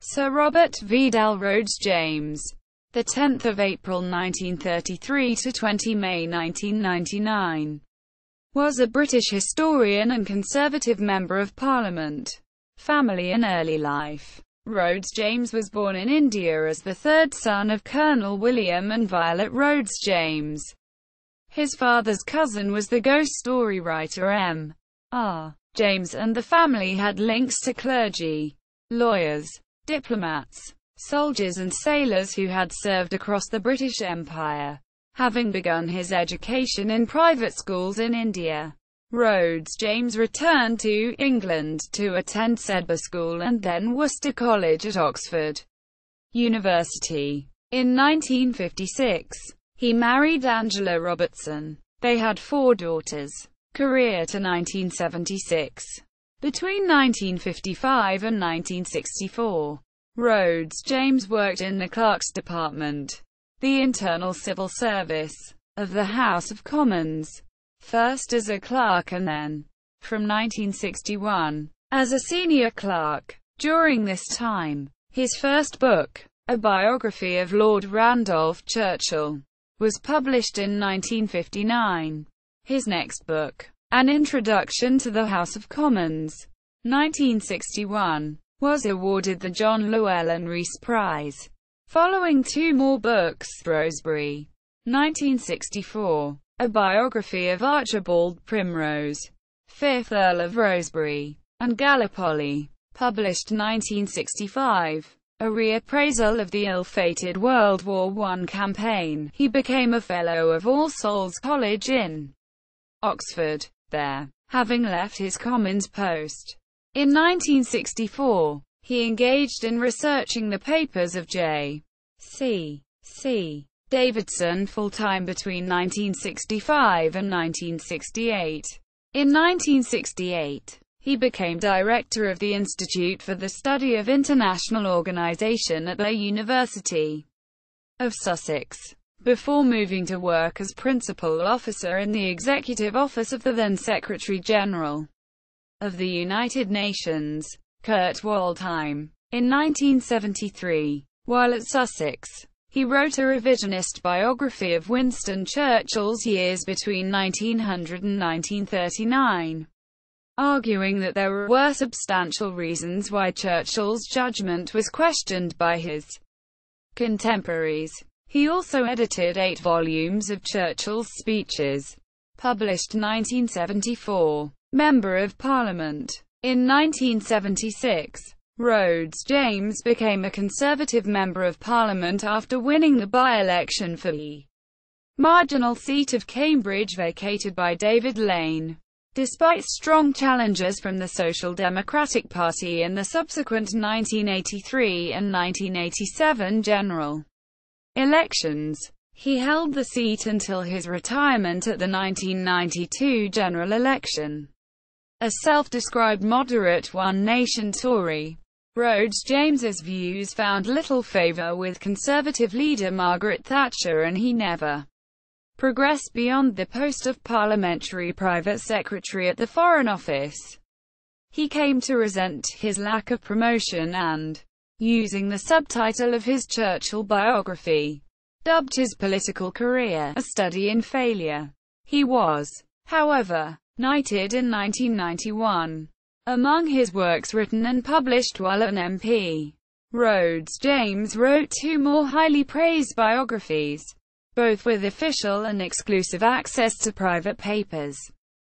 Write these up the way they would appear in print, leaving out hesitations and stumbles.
Sir Robert Vidal Rhodes James, the 10th of April 1933 to 20 May 1999, was a British historian and Conservative Member of Parliament. Family and early life. Rhodes James was born in India as the third son of Colonel William and Violet Rhodes James. His father's cousin was the ghost story writer M.R. James, and the family had links to clergy, lawyers, diplomats, soldiers and sailors who had served across the British Empire. Having begun his education in private schools in India, Rhodes James returned to England to attend Sedbergh School and then Worcester College at Oxford University. In 1956, he married Angela Robertson. They had 4 daughters. Career to 1976. Between 1955 and 1964, Rhodes James worked in the Clerks Department, the Internal Civil Service, of the House of Commons, first as a clerk and then, from 1961, as a senior clerk. During this time, his first book, a biography of Lord Randolph Churchill, was published in 1959. His next book, An Introduction to the House of Commons, 1961, was awarded the John Llewellyn Rhys Prize. Following 2 more books, Rosebery, 1964, a biography of Archibald Primrose, 5th Earl of Rosebery, and Gallipoli, published 1965, a reappraisal of the ill-fated World War I campaign. He became a Fellow of All Souls College in Oxford, there, having left his Commons post. In 1964, he engaged in researching the papers of J.C. Davidson full-time between 1965 and 1968. In 1968, he became director of the Institute for the Study of International Organization at the University of Sussex, before moving to work as principal officer in the Executive Office of the then Secretary-General of the United Nations, Kurt Waldheim. In 1973, while at Sussex, he wrote a revisionist biography of Winston Churchill's years between 1900 and 1939, arguing that there were substantial reasons why Churchill's judgment was questioned by his contemporaries. He also edited 8 volumes of Churchill's speeches, published 1974. Member of Parliament. In 1976, Rhodes James became a Conservative Member of Parliament after winning the by-election for the marginal seat of Cambridge vacated by David Lane. Despite strong challenges from the Social Democratic Party in the subsequent 1983 and 1987 general elections, he held the seat until his retirement at the 1992 general election. A self-described moderate One Nation Tory, Rhodes James's views found little favour with Conservative leader Margaret Thatcher, and he never progressed beyond the post of Parliamentary Private Secretary at the Foreign Office. He came to resent his lack of promotion and, using the subtitle of his Churchill biography, dubbed his political career A Study in Failure. He was, however, knighted in 1991. Among his works written and published while an MP, Rhodes James wrote 2 more highly praised biographies, both with official and exclusive access to private papers.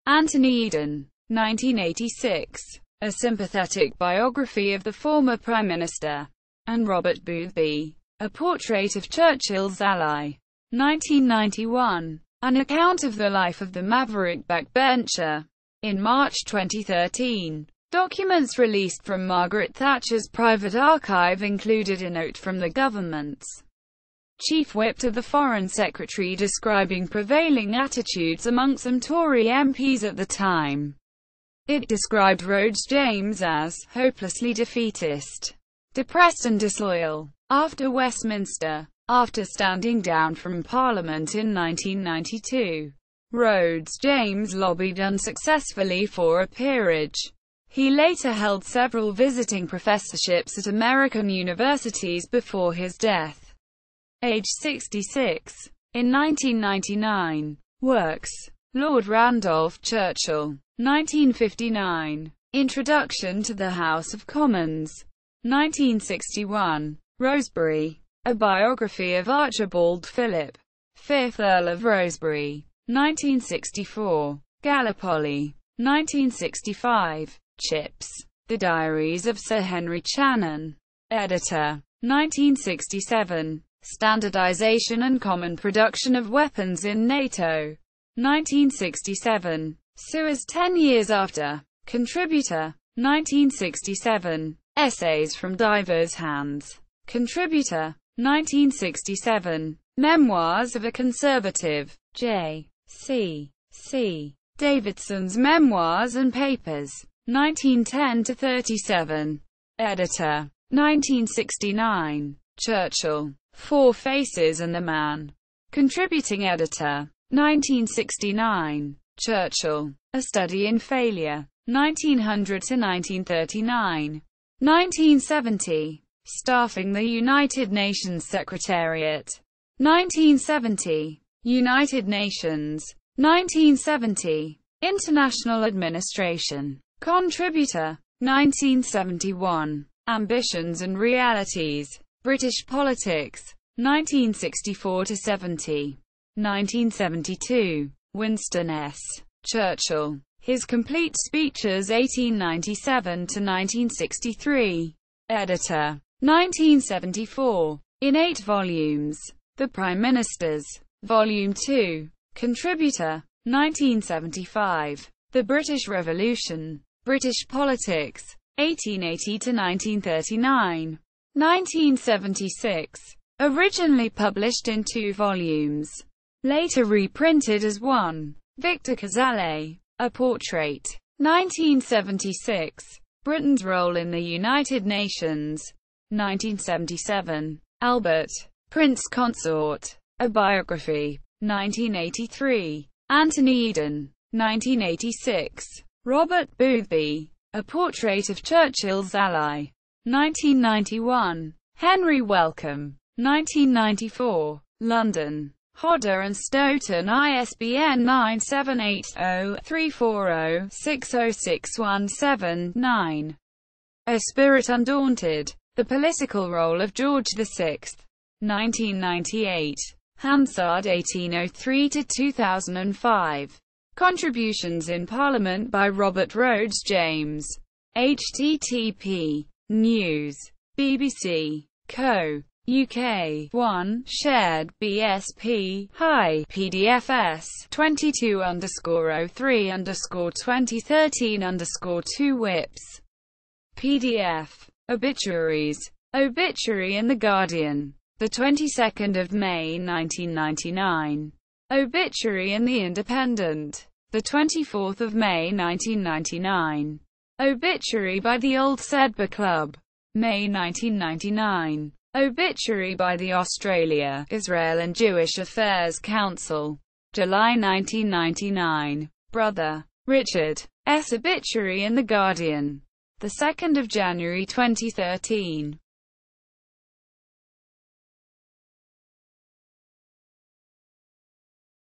Anthony Eden, 1986, a sympathetic biography of the former Prime Minister, and Robert Boothby, a portrait of Churchill's ally, 1991, an account of the life of the maverick backbencher. In March 2013, documents released from Margaret Thatcher's private archive included a note from the government's chief whip to the Foreign Secretary describing prevailing attitudes among some Tory MPs at the time. It described Rhodes James as hopelessly defeatist, depressed and disloyal. After Westminster, after standing down from Parliament in 1992, Rhodes James lobbied unsuccessfully for a peerage. He later held several visiting professorships at American universities before his death, age 66, in 1999. Works: Lord Randolph Churchill, 1959. Introduction to the House of Commons, 1961. Rosebery, A Biography of Archibald Philip, 5th Earl of Rosebery, 1964. Gallipoli, 1965. Chips, The Diaries of Sir Henry Channon. Editor, 1967. Standardization and Common Production of Weapons in NATO, 1967. Suez 10 Years After. Contributor, 1967. Essays from Divers Hands. Contributor, 1967. Memoirs of a Conservative. J. C. C. Davidson's Memoirs and Papers, 1910-37. Editor, 1969. Churchill, Four Faces and the Man. Contributing editor, 1969. Churchill, A Study in Failure, 1900-1939. 1970. Staffing the United Nations Secretariat, 1970. United Nations, 1970. International Administration. Contributor, 1971. Ambitions and Realities. British Politics, 1964-70. 1972. Winston S. Churchill. His Complete Speeches 1897-1963. Editor, 1974. In 8 volumes. The Prime Ministers. Volume 2. Contributor, 1975. The British Revolution. British Politics, 1880-1939. 1976. Originally published in 2 volumes. Later reprinted as 1. Victor Cazalet, A Portrait. 1976. Britain's Role in the United Nations. 1977. Albert, Prince Consort. A Biography. 1983. Anthony Eden. 1986. Robert Boothby. A Portrait of Churchill's Ally. 1991. Henry Wellcome. 1994. London. Hodder and Stoughton, ISBN 978-0-340-60617-9. A Spirit Undaunted. The Political Role of George VI. 1998. Hansard 1803-2005. Contributions in Parliament by Robert Rhodes James. http. News. BBC. Co. UK. 1. Shared. BSP. Hi. PDFS. 22_03_2013_2 whips. PDF. Obituaries. Obituary in The Guardian, the 22nd of May 1999. Obituary in The Independent, the 24th of May 1999. Obituary by the Old Sedber Club, May 1999. Obituary by the Australia, Israel and Jewish Affairs Council, July 1999. Brother, Richard S. Obituary in The Guardian, the 2nd of January 2013.